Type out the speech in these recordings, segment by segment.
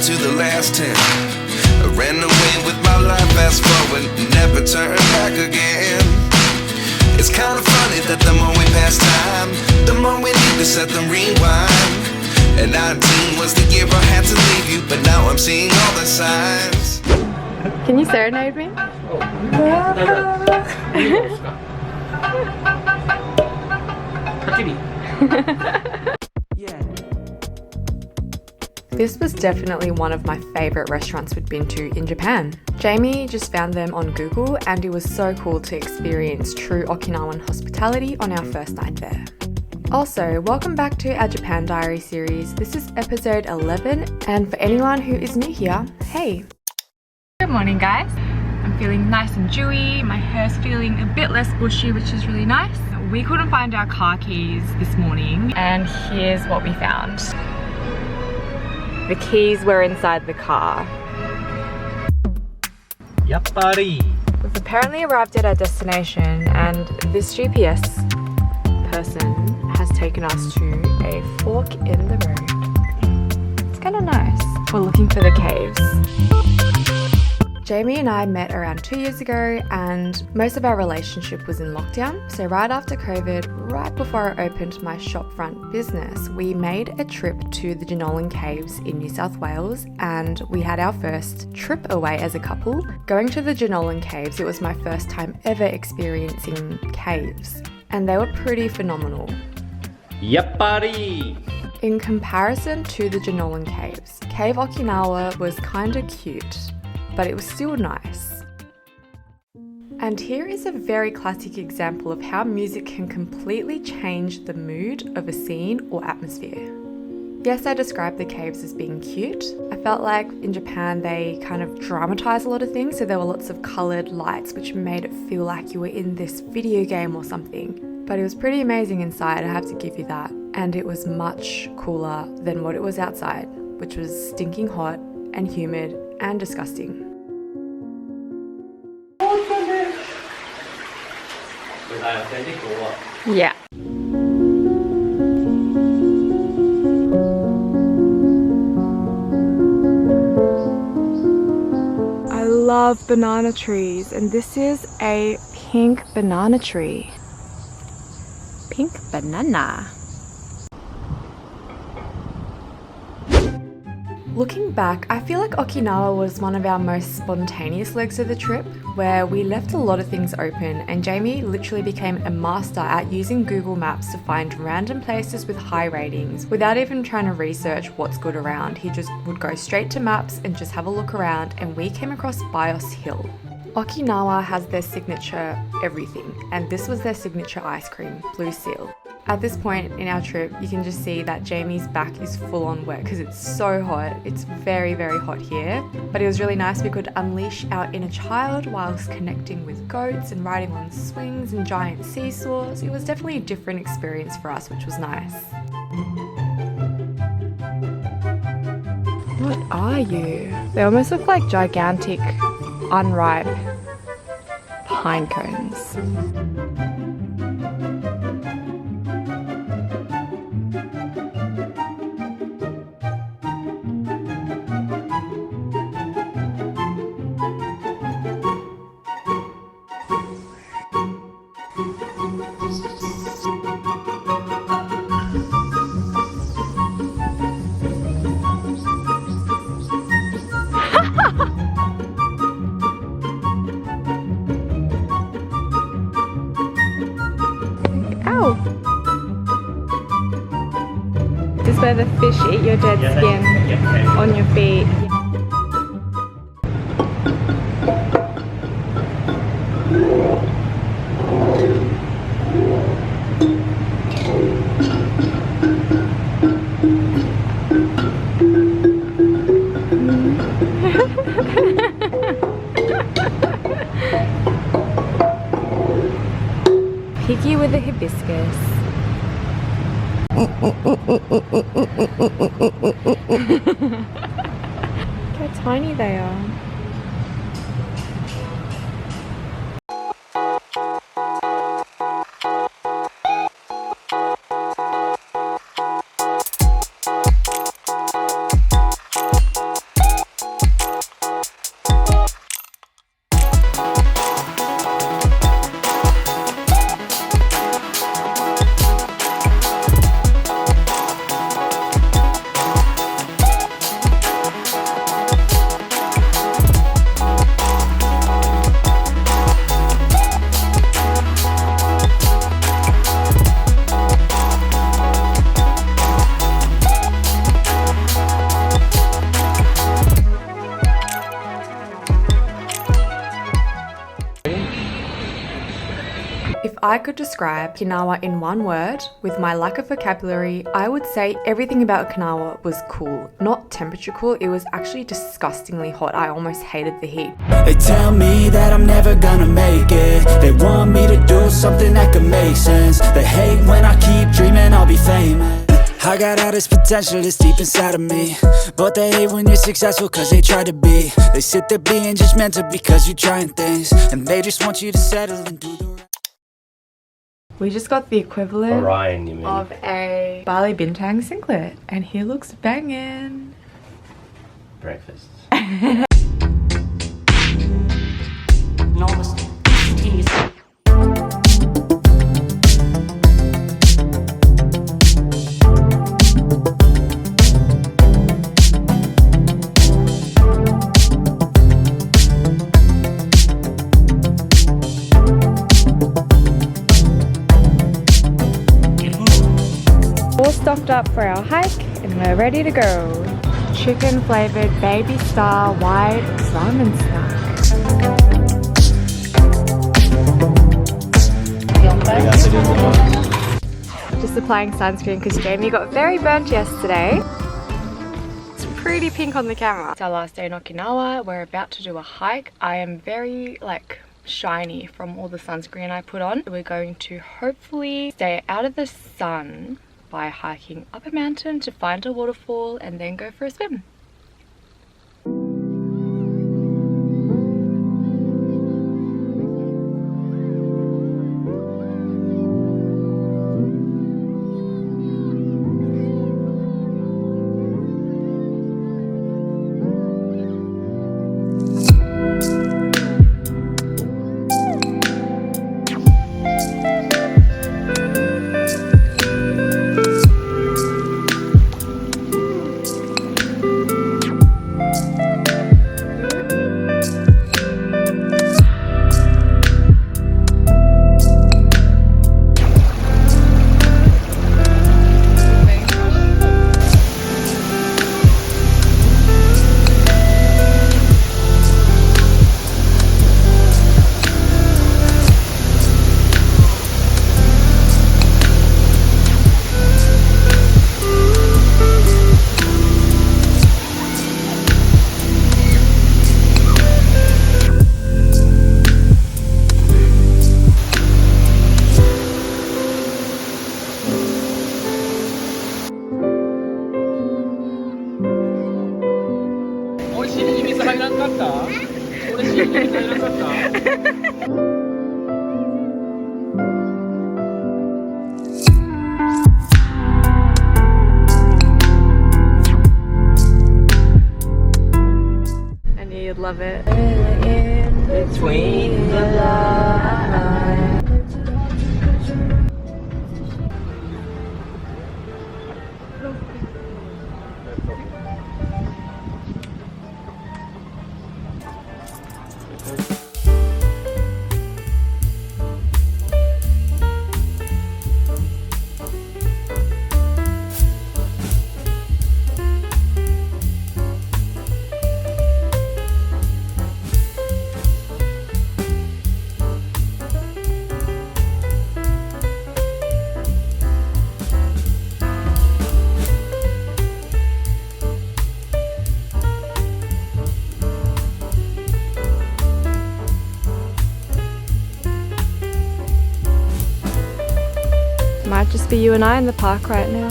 to the last 10. I ran away with my life, fast forward, never turn back again. It's kind of funny that the more we pass time, the more we need to set them rewind. And 19 was the year I had to leave you, but now I'm seeing all the signs. Can you serenade me? This was definitely one of my favourite restaurants we'd been to in Japan. Jamie just found them on Google and it was so cool to experience true Okinawan hospitality on our first night there. Also, welcome back to our Japan Diary series. This is episode 11 and for anyone who is new here, hey! Good morning guys. I'm feeling nice and dewy, my hair's feeling a bit less bushy which is really nice. We couldn't find our car keys this morning and here's what we found. The keys were inside the car. Yappari! We've apparently arrived at our destination and this GPS person has taken us to a fork in the road. It's kind of nice. We're looking for the caves. Jamie and I met around 2 years ago and most of our relationship was in lockdown. So right after COVID, right before I opened my shopfront business, we made a trip to the Jenolan Caves in New South Wales and we had our first trip away as a couple. Going to the Jenolan Caves, it was my first time ever experiencing caves and they were pretty phenomenal. Yappari! In comparison to the Jenolan Caves, Cave Okinawa was kinda cute, but it was still nice. And here is a very classic example of how music can completely change the mood of a scene or atmosphere. Yes, I described the caves as being cute. I felt like in Japan they kind of dramatize a lot of things, so there were lots of coloured lights which made it feel like you were in this video game or something. But it was pretty amazing inside, I have to give you that. And it was much cooler than what it was outside, which was stinking hot and humid and disgusting. Was I authentic or what? Yeah. I love banana trees and this is a pink banana tree. Pink banana. Looking back, I feel like Okinawa was one of our most spontaneous legs of the trip, where we left a lot of things open and Jamie literally became a master at using Google Maps to find random places with high ratings without even trying to research what's good around. He just would go straight to maps and just have a look around and we came across Bios Hill. Okinawa has their signature everything and this was their signature ice cream, Blue Seal. At this point in our trip, you can just see that Jamie's back is full on wet because it's so hot. It's very, very hot here. But it was really nice. We could unleash our inner child whilst connecting with goats and riding on swings and giant seesaws. It was definitely a different experience for us, which was nice. What are you? They almost look like gigantic, unripe pine cones. Ow! This is where the fish eat your dead skin on your feet. Piggy with a hibiscus. Look how tiny they are. I could describe Okinawa in one word, with my lack of vocabulary, I would say everything about Okinawa was cool. Not temperature cool, it was actually disgustingly hot. I almost hated the heat. They tell me that I'm never gonna make it. They want me to do something that could make sense. They hate when I keep dreaming I'll be famous. I got all this potential that's deep inside of me, but they hate when you're successful cause they try to be. They sit there being judgmental because you're trying things, and they just want you to settle and do the right. We just got the equivalent Orion, you mean? of a Bali Bintang singlet, and he looks banging. Breakfast. Enormous, instantaneous. All stocked up for our hike and we're ready to go. Chicken flavored baby star white salmon snack. Just applying sunscreen because Jamie got very burnt yesterday. It's pretty pink on the camera. It's our last day in Okinawa. We're about to do a hike. I am very shiny from all the sunscreen I put on. We're going to hopefully stay out of the sun by hiking up a mountain to find a waterfall and then go for a swim. You'd love it. In between the lines. Might just be you and I in the park right now.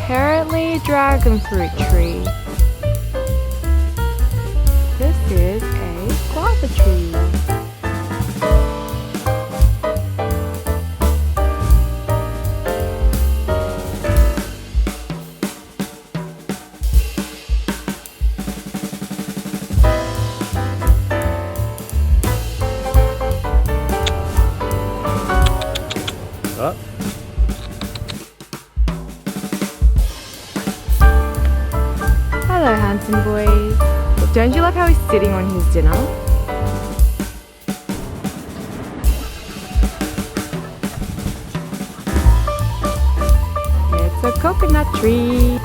Apparently dragon fruit tree. This is a guava tree. love how he's sitting on his dinner. It's a coconut tree.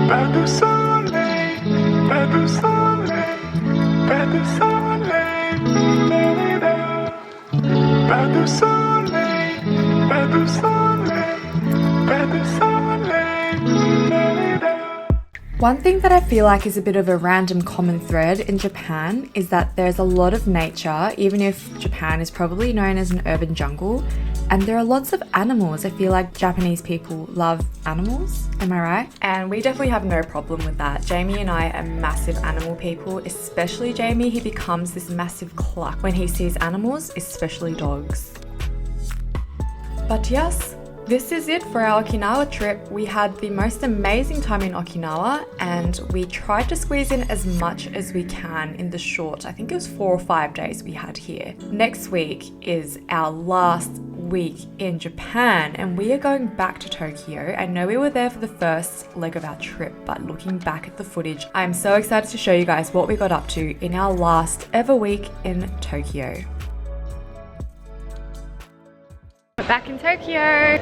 Pas de soleil, pas de soleil, pas de soleil, la-la-la. Pas de soleil, pas de soleil, pas de soleil, la-la-la. One thing that I feel like is a bit of a random common thread in Japan is that there's a lot of nature, even if Japan is probably known as an urban jungle, and there are lots of animals. I feel like Japanese people love animals, am I right? And we definitely have no problem with that. Jamie and I are massive animal people, especially Jamie. He becomes this massive cluck when he sees animals, especially dogs. But yes, this is it for our Okinawa trip. We had the most amazing time in Okinawa and we tried to squeeze in as much as we can in the short, I think it was 4 or 5 days we had here. Next week is our last week in Japan and we are going back to Tokyo. I know we were there for the first leg of our trip, but looking back at the footage, I'm so excited to show you guys what we got up to in our last ever week in Tokyo. We're back in Tokyo.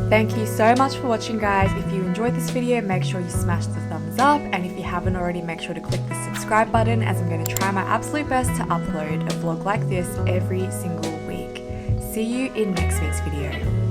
Thank you so much for watching, guys. If you enjoyed this video, make sure you smash the thumbs up, and if you haven't already, make sure to click the subscribe button, as I'm going to try my absolute best to upload a vlog like this every single week. See you in next week's video.